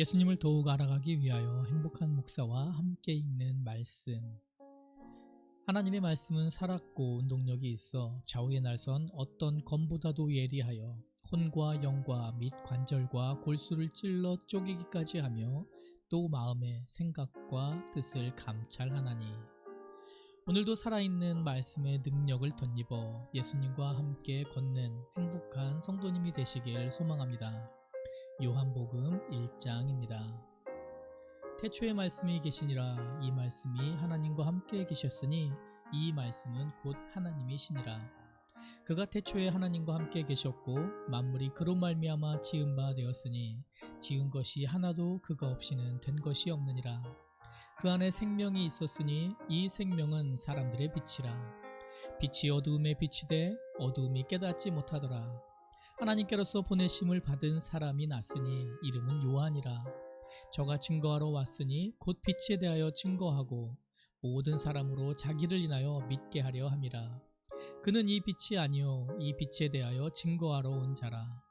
예수님을 더욱 알아가기 위하여 행복한 목사와 함께 읽는 말씀. 하나님의 말씀은 살았고 운동력이 있어 좌우에 날선 어떤 검보다도 예리하여 혼과 영과 및 관절과 골수를 찔러 쪼개기까지 하며 또 마음의 생각과 뜻을 감찰하나니. 오늘도 살아있는 말씀의 능력을 덧입어 예수님과 함께 걷는 행복한 성도님이 되시길 소망합니다. 요한복음 1장입니다. 태초에 말씀이 계시니라. 이 말씀이 하나님과 함께 계셨으니 이 말씀은 곧 하나님이시니라. 그가 태초에 하나님과 함께 계셨고 만물이 그로 말미암아 지은 바 되었으니 지은 것이 하나도 그가 없이는 된 것이 없느니라. 그 안에 생명이 있었으니 이 생명은 사람들의 빛이라. 빛이 어두움에 비치되 어두움이 깨닫지 못하더라. 하나님께로서 보내심을 받은 사람이 났으니 이름은 요한이라. 저가 증거하러 왔으니 곧 빛에 대하여 증거하고 모든 사람으로 자기를 인하여 믿게 하려 함이라. 그는 이 빛이 아니요 이 빛에 대하여 증거하러 온 자라.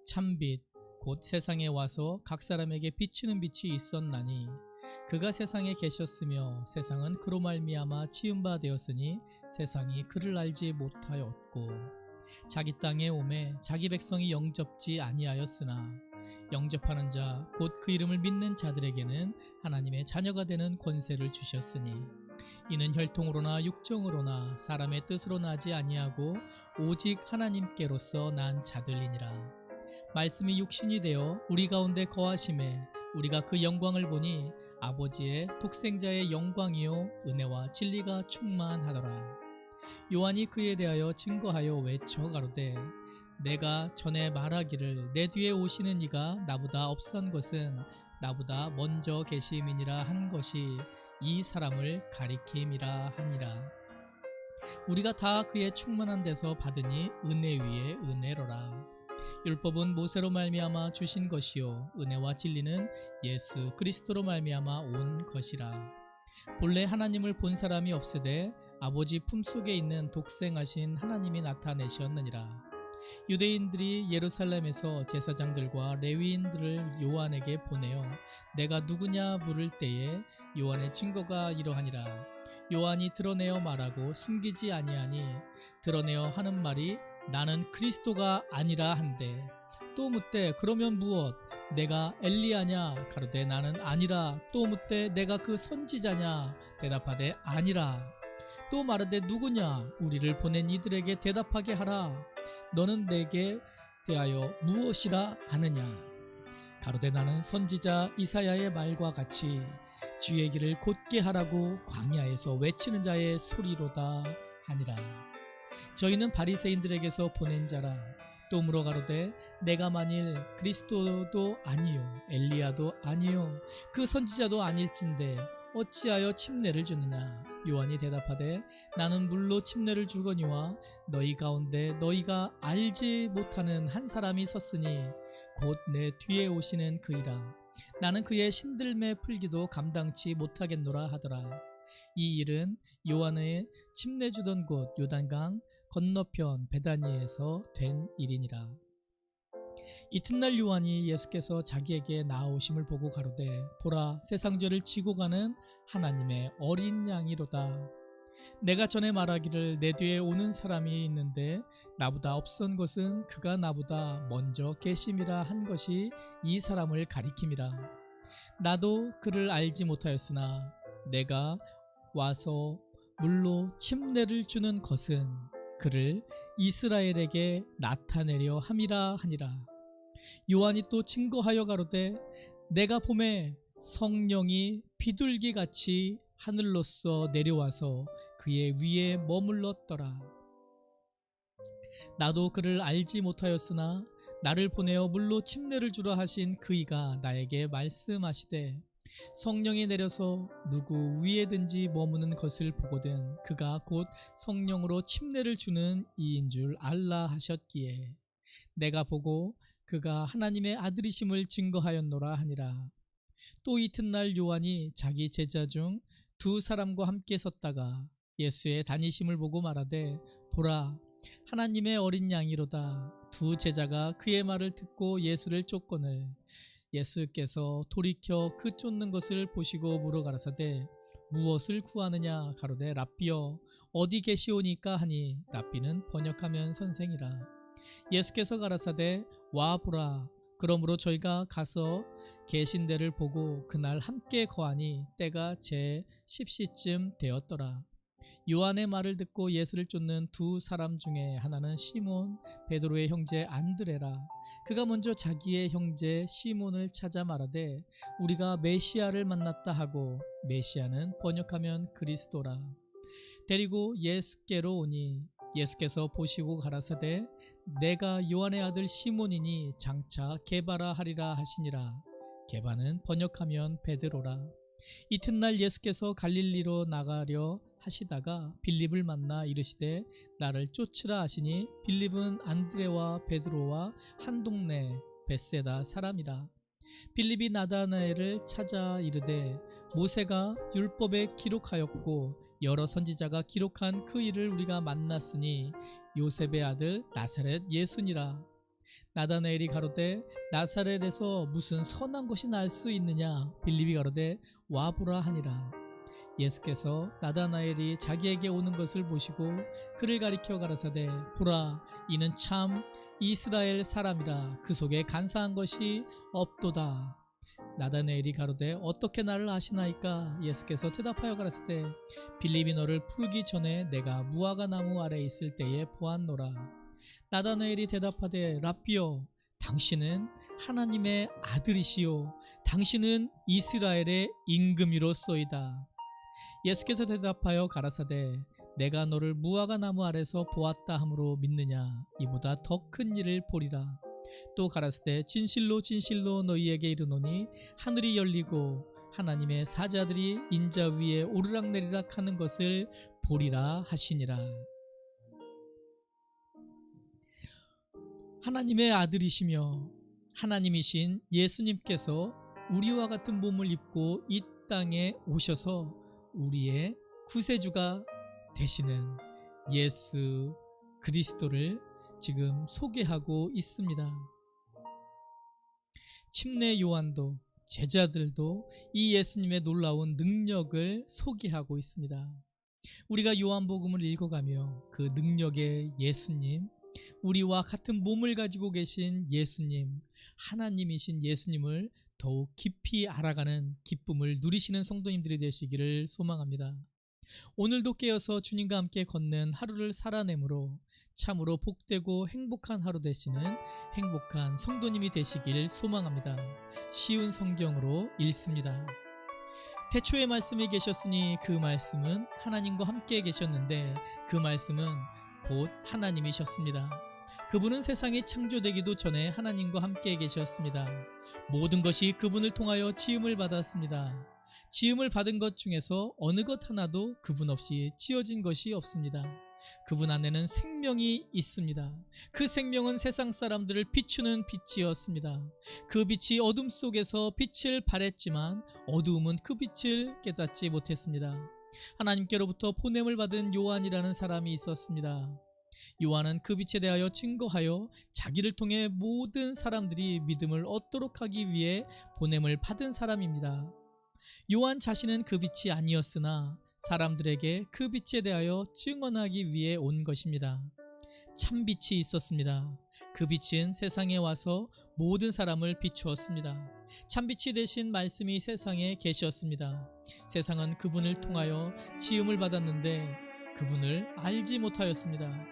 참빛 곧 세상에 와서 각 사람에게 비치는 빛이 있었나니 그가 세상에 계셨으며 세상은 그로 말미암아 지은 바 되었으니 세상이 그를 알지 못하였고 자기 땅에 오매 자기 백성이 영접지 아니하였으나 영접하는 자 곧 그 이름을 믿는 자들에게는 하나님의 자녀가 되는 권세를 주셨으니 이는 혈통으로나 육정으로나 사람의 뜻으로 나지 아니하고 오직 하나님께로서 난 자들이니라. 말씀이 육신이 되어 우리 가운데 거하심에 우리가 그 영광을 보니 아버지의 독생자의 영광이요 은혜와 진리가 충만하더라. 요한이 그에 대하여 증거하여 외쳐 가로되 내가 전에 말하기를 내 뒤에 오시는 이가 나보다 없선 것은 나보다 먼저 계심이니라 한 것이 이 사람을 가리킴이라 하니라. 우리가 다 그의 충만한 데서 받으니 은혜 위에 은혜로라. 율법은 모세로 말미암아 주신 것이요 은혜와 진리는 예수 그리스도로 말미암아 온 것이라. 본래 하나님을 본 사람이 없으되 아버지 품속에 있는 독생하신 하나님이 나타내셨느니라. 유대인들이 예루살렘에서 제사장들과 레위인들을 요한에게 보내어 내가 누구냐 물을 때에 요한의 증거가 이러하니라. 요한이 드러내어 말하고 숨기지 아니하니 드러내어 하는 말이 나는 그리스도가 아니라 한데 또 묻되 그러면 무엇 내가 엘리야냐 가로되 나는 아니라 또 묻되 내가 그 선지자냐 대답하되 아니라 또 말하되 누구냐 우리를 보낸 이들에게 대답하게 하라. 너는 내게 대하여 무엇이라 하느냐 가로되 나는 선지자 이사야의 말과 같이 주의 길을 곧게 하라고 광야에서 외치는 자의 소리로다 하니라. 저희는 바리새인들에게서 보낸 자라. 또 물어 가로되 내가 만일 그리스도도 아니요 엘리야도 아니요 그 선지자도 아닐진데 어찌하여 침례를 주느냐. 요한이 대답하되 나는 물로 침례를 주거니와 너희 가운데 너희가 알지 못하는 한 사람이 섰으니 곧 내 뒤에 오시는 그이라. 나는 그의 신들매 풀기도 감당치 못하겠노라 하더라. 이 일은 요한의 침례 주던 곳 요단강 건너편 베다니에서 된 일이니라. 이튿날 요한이 예수께서 자기에게 나아오심을 보고 가로되 보라 세상죄를 지고 가는 하나님의 어린 양이로다. 내가 전에 말하기를 내 뒤에 오는 사람이 있는데 나보다 없선 것은 그가 나보다 먼저 계심이라 한 것이 이 사람을 가리킴이라. 나도 그를 알지 못하였으나 내가 와서 물로 침례를 주는 것은 그를 이스라엘에게 나타내려 함이라 하니라. 요한이 또 증거하여 가로되 내가 보매 성령이 비둘기같이 하늘로서 내려와서 그의 위에 머물렀더라. 나도 그를 알지 못하였으나 나를 보내어 물로 침례를 주라 하신 그이가 나에게 말씀하시되 성령이 내려서 누구 위에든지 머무는 것을 보거든 그가 곧 성령으로 침례를 주는 이인 줄 알라 하셨기에 내가 보고 그가 하나님의 아들이심을 증거하였노라 하니라. 또 이튿날 요한이 자기 제자 중 두 사람과 함께 섰다가 예수의 다니심을 보고 말하되 보라 하나님의 어린 양이로다. 두 제자가 그의 말을 듣고 예수를 쫓거늘 예수께서 돌이켜 그 쫓는 것을 보시고 물어 가라사대 무엇을 구하느냐 가로되 랍비여 어디 계시오니까 하니 랍비는 번역하면 선생이라. 예수께서 가라사대 와 보라. 그러므로 저희가 가서 계신 데를 보고 그날 함께 거하니 때가 제 10시쯤 되었더라. 요한의 말을 듣고 예수를 쫓는 두 사람 중에 하나는 시몬 베드로의 형제 안드레라. 그가 먼저 자기의 형제 시몬을 찾아 말하되 우리가 메시아를 만났다 하고, 메시아는 번역하면 그리스도라. 데리고 예수께로 오니 예수께서 보시고 가라사대 내가 요한의 아들 시몬이니 장차 게바라 하리라 하시니라. 게바는 번역하면 베드로라. 이튿날 예수께서 갈릴리로 나가려 하시다가 빌립을 만나 이르시되 나를 쫓으라 하시니 빌립은 안드레와 베드로와 한 동네 벳세다 사람이라. 빌립이 나다나엘을 찾아 이르되 모세가 율법에 기록하였고 여러 선지자가 기록한 그 일을 우리가 만났으니 요셉의 아들 나사렛 예수니라. 나다나엘이 가로되 나사렛에서 무슨 선한 것이 날 수 있느냐. 빌립이 가로되 와보라 하니라. 예수께서 나다나엘이 자기에게 오는 것을 보시고 그를 가리켜 가라사대 보라 이는 참 이스라엘 사람이라. 그 속에 간사한 것이 없도다. 나다나엘이 가로되 어떻게 나를 아시나이까. 예수께서 대답하여 가라사대 빌립이 너를 부르기 전에 내가 무화과 나무 아래 있을 때에 보았노라. 나다나엘이 대답하되 랍비여 당신은 하나님의 아들이시요 당신은 이스라엘의 임금이로소이다. 예수께서 대답하여 가라사대 내가 너를 무화과 나무 아래서 보았다 함으로 믿느냐. 이보다 더 큰 일을 보리라. 또 가라사대 진실로 진실로 너희에게 이르노니 하늘이 열리고 하나님의 사자들이 인자 위에 오르락내리락 하는 것을 보리라 하시니라. 하나님의 아들이시며 하나님이신 예수님께서 우리와 같은 몸을 입고 이 땅에 오셔서 우리의 구세주가 되시는 예수 그리스도를 지금 소개하고 있습니다. 침례 요한도 제자들도 이 예수님의 놀라운 능력을 소개하고 있습니다. 우리가 요한복음을 읽어가며 그 능력의 예수님, 우리와 같은 몸을 가지고 계신 예수님, 하나님이신 예수님을 더욱 깊이 알아가는 기쁨을 누리시는 성도님들이 되시기를 소망합니다. 오늘도 깨어서 주님과 함께 걷는 하루를 살아내므로 참으로 복되고 행복한 하루 되시는 행복한 성도님이 되시길 소망합니다. 쉬운 성경으로 읽습니다. 태초에 말씀이 계셨으니 그 말씀은 하나님과 함께 계셨는데 그 말씀은 곧 하나님이셨습니다. 그분은 세상이 창조되기도 전에 하나님과 함께 계셨습니다. 모든 것이 그분을 통하여 지음을 받았습니다. 지음을 받은 것 중에서 어느 것 하나도 그분 없이 지어진 것이 없습니다. 그분 안에는 생명이 있습니다. 그 생명은 세상 사람들을 비추는 빛이었습니다. 그 빛이 어둠 속에서 빛을 발했지만 어두움은 그 빛을 깨닫지 못했습니다. 하나님께로부터 보냄을 받은 요한이라는 사람이 있었습니다. 요한은 그 빛에 대하여 증거하여 자기를 통해 모든 사람들이 믿음을 얻도록 하기 위해 보냄을 받은 사람입니다. 요한 자신은 그 빛이 아니었으나 사람들에게 그 빛에 대하여 증언하기 위해 온 것입니다. 참 빛이 있었습니다. 그 빛은 세상에 와서 모든 사람을 비추었습니다. 참 빛이 되신 말씀이 세상에 계셨습니다. 세상은 그분을 통하여 지음을 받았는데 그분을 알지 못하였습니다.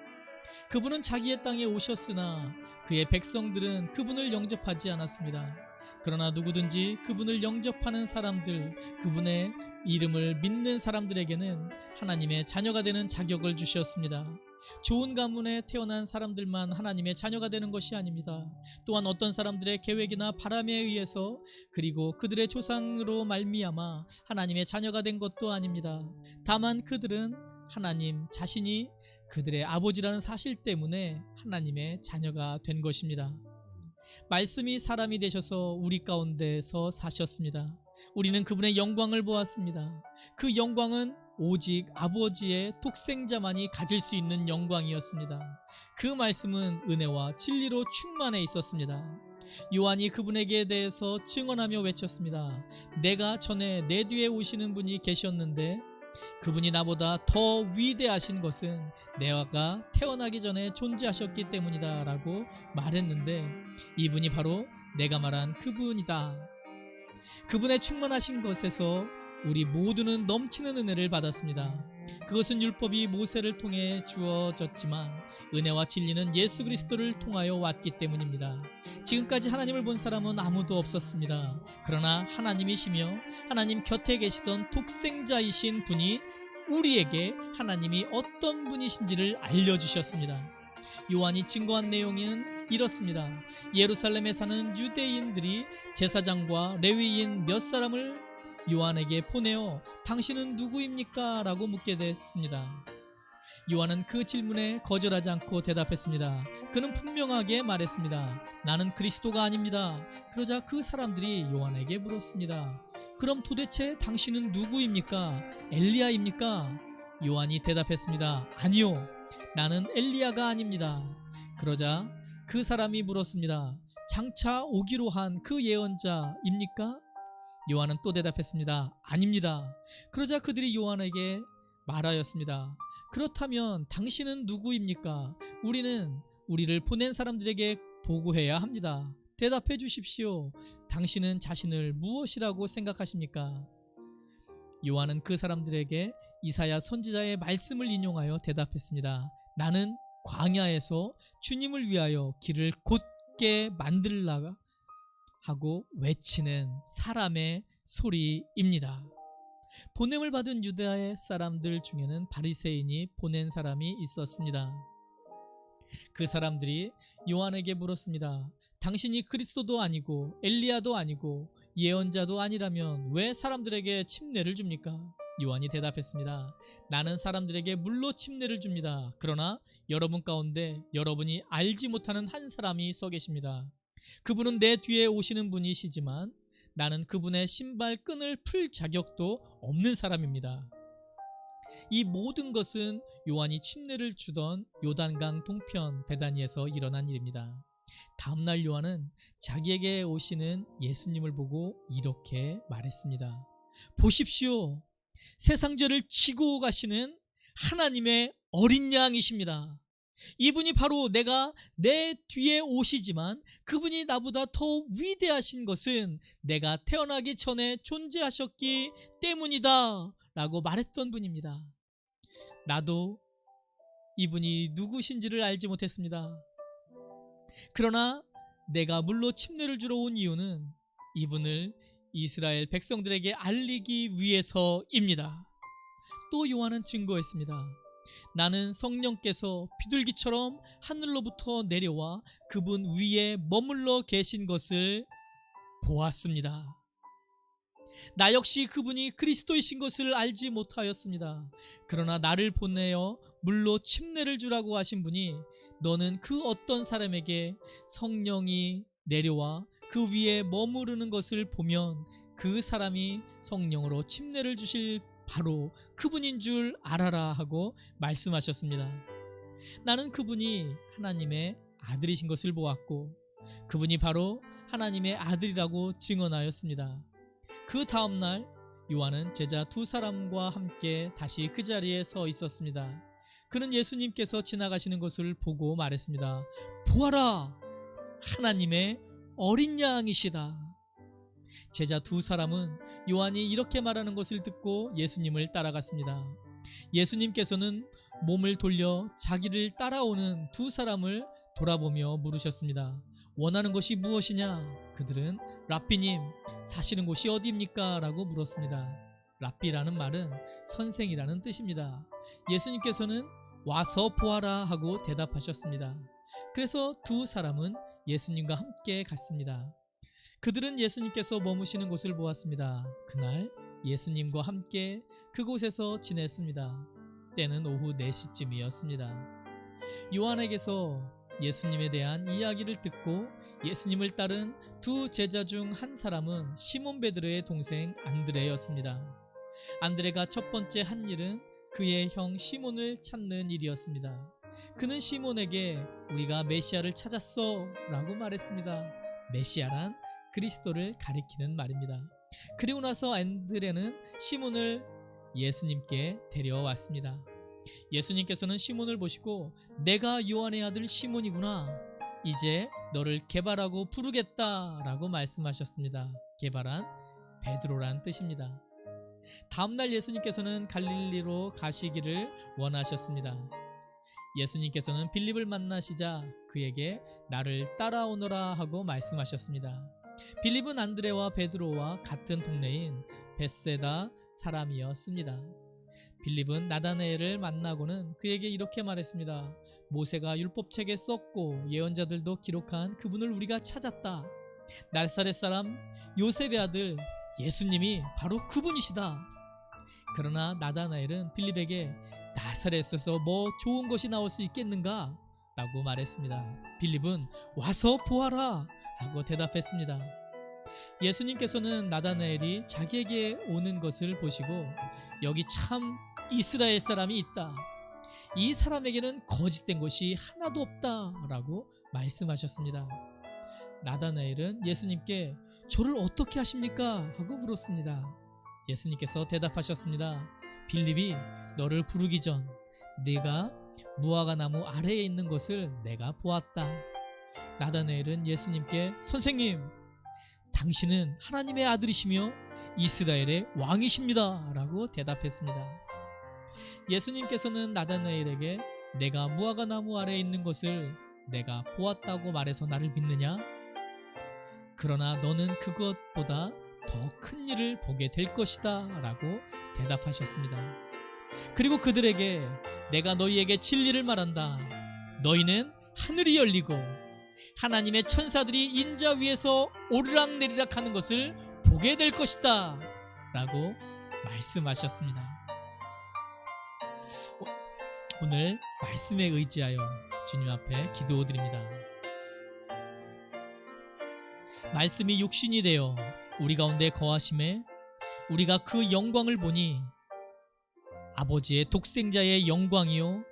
그분은 자기의 땅에 오셨으나 그의 백성들은 그분을 영접하지 않았습니다. 그러나 누구든지 그분을 영접하는 사람들, 그분의 이름을 믿는 사람들에게는 하나님의 자녀가 되는 자격을 주셨습니다. 좋은 가문에 태어난 사람들만 하나님의 자녀가 되는 것이 아닙니다. 또한 어떤 사람들의 계획이나 바람에 의해서 그리고 그들의 조상으로 말미암아 하나님의 자녀가 된 것도 아닙니다. 다만 그들은 하나님 자신이 그들의 아버지라는 사실 때문에 하나님의 자녀가 된 것입니다. 말씀이 사람이 되셔서 우리 가운데서 사셨습니다. 우리는 그분의 영광을 보았습니다. 그 영광은 오직 아버지의 독생자만이 가질 수 있는 영광이었습니다. 그 말씀은 은혜와 진리로 충만해 있었습니다. 요한이 그분에게 대해서 증언하며 외쳤습니다. 내가 전에 내 뒤에 오시는 분이 계셨는데 그분이 나보다 더 위대하신 것은 내가 태어나기 전에 존재하셨기 때문이다 라고 말했는데, 이분이 바로 내가 말한 그분이다. 그분의 충만하신 것에서 우리 모두는 넘치는 은혜를 받았습니다. 그것은 율법이 모세를 통해 주어졌지만 은혜와 진리는 예수 그리스도를 통하여 왔기 때문입니다. 지금까지 하나님을 본 사람은 아무도 없었습니다. 그러나 하나님이시며 하나님 곁에 계시던 독생자이신 분이 우리에게 하나님이 어떤 분이신지를 알려주셨습니다. 요한이 증거한 내용은 이렇습니다. 예루살렘에 사는 유대인들이 제사장과 레위인 몇 사람을 요한에게 보내어 당신은 누구입니까? 라고 묻게 됐습니다. 요한은 그 질문에 거절하지 않고 대답했습니다. 그는 분명하게 말했습니다. 나는 그리스도가 아닙니다. 그러자 그 사람들이 요한에게 물었습니다. 그럼 도대체 당신은 누구입니까? 엘리야입니까? 요한이 대답했습니다. 아니요, 나는 엘리야가 아닙니다. 그러자 그 사람이 물었습니다. 장차 오기로 한 그 예언자입니까? 요한은 또 대답했습니다. 아닙니다. 그러자 그들이 요한에게 말하였습니다. 그렇다면 당신은 누구입니까? 우리는 우리를 보낸 사람들에게 보고해야 합니다. 대답해 주십시오. 당신은 자신을 무엇이라고 생각하십니까? 요한은 그 사람들에게 이사야 선지자의 말씀을 인용하여 대답했습니다. 나는 광야에서 주님을 위하여 길을 곧게 만들라 하고 외치는 사람의 소리입니다. 보냄을 받은 유다의 사람들 중에는 바리새인이 보낸 사람이 있었습니다. 그 사람들이 요한에게 물었습니다. 당신이 그리스도도 아니고 엘리야도 아니고 예언자도 아니라면 왜 사람들에게 침례를 줍니까? 요한이 대답했습니다. 나는 사람들에게 물로 침례를 줍니다. 그러나 여러분 가운데 여러분이 알지 못하는 한 사람이 서 계십니다. 그분은 내 뒤에 오시는 분이시지만 나는 그분의 신발 끈을 풀 자격도 없는 사람입니다. 이 모든 것은 요한이 침례를 주던 요단강 동편 베다니에서 일어난 일입니다. 다음날 요한은 자기에게 오시는 예수님을 보고 이렇게 말했습니다. 보십시오, 세상 죄를 지고 가시는 하나님의 어린 양이십니다. 이분이 바로 내가 내 뒤에 오시지만 그분이 나보다 더 위대하신 것은 내가 태어나기 전에 존재하셨기 때문이다 라고 말했던 분입니다. 나도 이분이 누구신지를 알지 못했습니다. 그러나 내가 물로 침례를 주러 온 이유는 이분을 이스라엘 백성들에게 알리기 위해서입니다. 또 요한은 증거했습니다. 나는 성령께서 비둘기처럼 하늘로부터 내려와 그분 위에 머물러 계신 것을 보았습니다. 나 역시 그분이 그리스도이신 것을 알지 못하였습니다. 그러나 나를 보내어 물로 침례를 주라고 하신 분이 너는 그 어떤 사람에게 성령이 내려와 그 위에 머무르는 것을 보면 그 사람이 성령으로 침례를 주실 바로 그분인 줄 알아라 하고 말씀하셨습니다. 나는 그분이 하나님의 아들이신 것을 보았고 그분이 바로 하나님의 아들이라고 증언하였습니다. 그 다음날 요한은 제자 두 사람과 함께 다시 그 자리에 서 있었습니다. 그는 예수님께서 지나가시는 것을 보고 말했습니다. 보아라, 하나님의 어린 양이시다. 제자 두 사람은 요한이 이렇게 말하는 것을 듣고 예수님을 따라갔습니다. 예수님께서는 몸을 돌려 자기를 따라오는 두 사람을 돌아보며 물으셨습니다. 원하는 것이 무엇이냐? 그들은 랍비님, 사시는 곳이 어디입니까? 라고 물었습니다. 랍비라는 말은 선생이라는 뜻입니다. 예수님께서는 와서 보아라 하고 대답하셨습니다. 그래서 두 사람은 예수님과 함께 갔습니다. 그들은 예수님께서 머무시는 곳을 보았습니다. 그날 예수님과 함께 그곳에서 지냈습니다. 때는 오후 4시쯤이었습니다. 요한에게서 예수님에 대한 이야기를 듣고 예수님을 따른 두 제자 중 한 사람은 시몬 베드로의 동생 안드레였습니다. 안드레가 첫 번째 한 일은 그의 형 시몬을 찾는 일이었습니다. 그는 시몬에게 우리가 메시아를 찾았어 라고 말했습니다. 메시아란 그리스도를 가리키는 말입니다. 그리고 나서 안드레는 시몬을 예수님께 데려왔습니다. 예수님께서는 시몬을 보시고 내가 요한의 아들 시몬이구나. 이제 너를 게바라고 부르겠다 라고 말씀하셨습니다. 게바란 베드로란 뜻입니다. 다음날 예수님께서는 갈릴리로 가시기를 원하셨습니다. 예수님께서는 빌립을 만나시자 그에게 나를 따라오너라 하고 말씀하셨습니다. 빌립은 안드레와 베드로와 같은 동네인 벳세다 사람이었습니다. 빌립은 나다나엘을 만나고는 그에게 이렇게 말했습니다. 모세가 율법책에 썼고 예언자들도 기록한 그분을 우리가 찾았다. 나사렛 사람 요셉의 아들 예수님이 바로 그분이시다. 그러나 나다나엘은 빌립에게 나사렛에서 뭐 좋은 것이 나올 수 있겠는가? 라고 말했습니다. 빌립은 와서 보아라 하고 대답했습니다. 예수님께서는 나다나엘이 자기에게 오는 것을 보시고 여기 참 이스라엘 사람이 있다. 이 사람에게는 거짓된 것이 하나도 없다 라고 말씀하셨습니다. 나다나엘은 예수님께 저를 어떻게 하십니까? 하고 물었습니다. 예수님께서 대답하셨습니다. 빌립이 너를 부르기 전 네가 무화과 나무 아래에 있는 것을 내가 보았다. 나다나엘은 예수님께 선생님, 당신은 하나님의 아들이시며 이스라엘의 왕이십니다 라고 대답했습니다. 예수님께서는 나다나엘에게 내가 무화과 나무 아래에 있는 것을 내가 보았다고 말해서 나를 믿느냐? 그러나 너는 그것보다 더 큰 일을 보게 될 것이다 라고 대답하셨습니다. 그리고 그들에게 내가 너희에게 진리를 말한다. 너희는 하늘이 열리고 하나님의 천사들이 인자 위에서 오르락내리락 하는 것을 보게 될 것이다 라고 말씀하셨습니다. 오늘 말씀에 의지하여 주님 앞에 기도드립니다. 말씀이 육신이 되어 우리 가운데 거하심에 우리가 그 영광을 보니 아버지의 독생자의 영광이요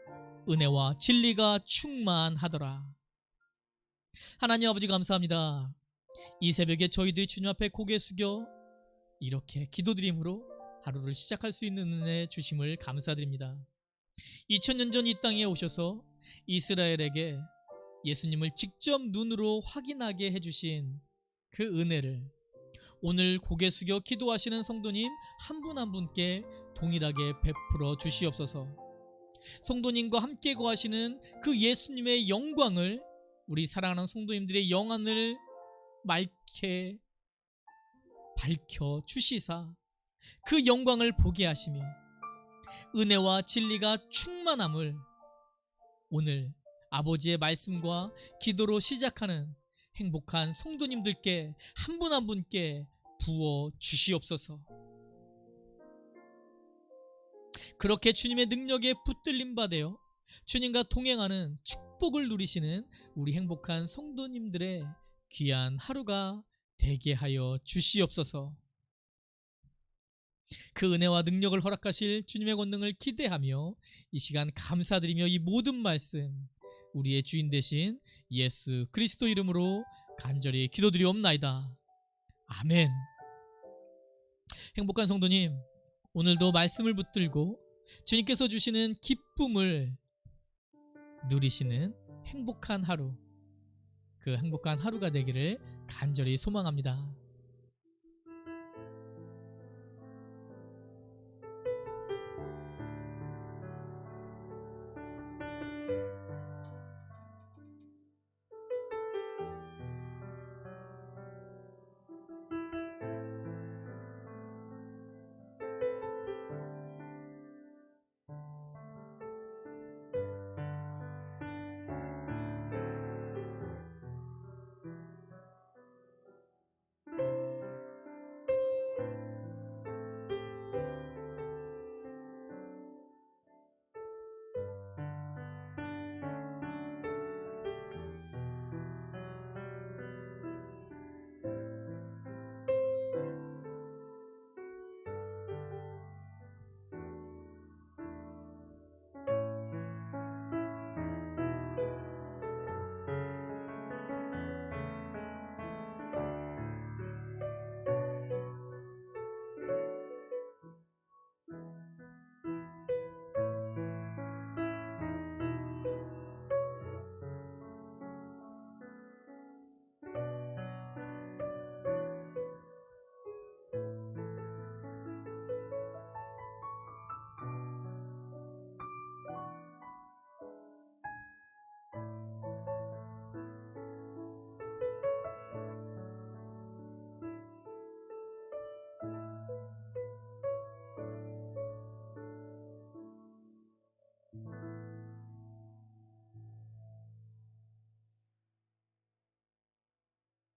은혜와 진리가 충만하더라. 하나님 아버지 감사합니다. 이 새벽에 저희들이 주님 앞에 고개 숙여 이렇게 기도드림으로 하루를 시작할 수 있는 은혜 주심을 감사드립니다. 2000년 전 이 땅에 오셔서 이스라엘에게 예수님을 직접 눈으로 확인하게 해주신 그 은혜를 오늘 고개 숙여 기도하시는 성도님 한 분 한 분께 동일하게 베풀어 주시옵소서. 성도님과 함께 거하시는 그 예수님의 영광을 우리 사랑하는 성도님들의 영안을 맑게 밝혀 주시사 그 영광을 보게 하시며 은혜와 진리가 충만함을 오늘 아버지의 말씀과 기도로 시작하는 행복한 성도님들께 한 분 한 분께 부어 주시옵소서. 그렇게 주님의 능력에 붙들림 받아 주님과 동행하는 축복을 누리시는 우리 행복한 성도님들의 귀한 하루가 되게 하여 주시옵소서. 그 은혜와 능력을 허락하실 주님의 권능을 기대하며 이 시간 감사드리며 이 모든 말씀 우리의 주인 되신 예수 그리스도 이름으로 간절히 기도드리옵나이다. 아멘. 행복한 성도님, 오늘도 말씀을 붙들고 주님께서 주시는 기쁨을 누리시는 행복한 하루, 그 행복한 하루가 되기를 간절히 소망합니다.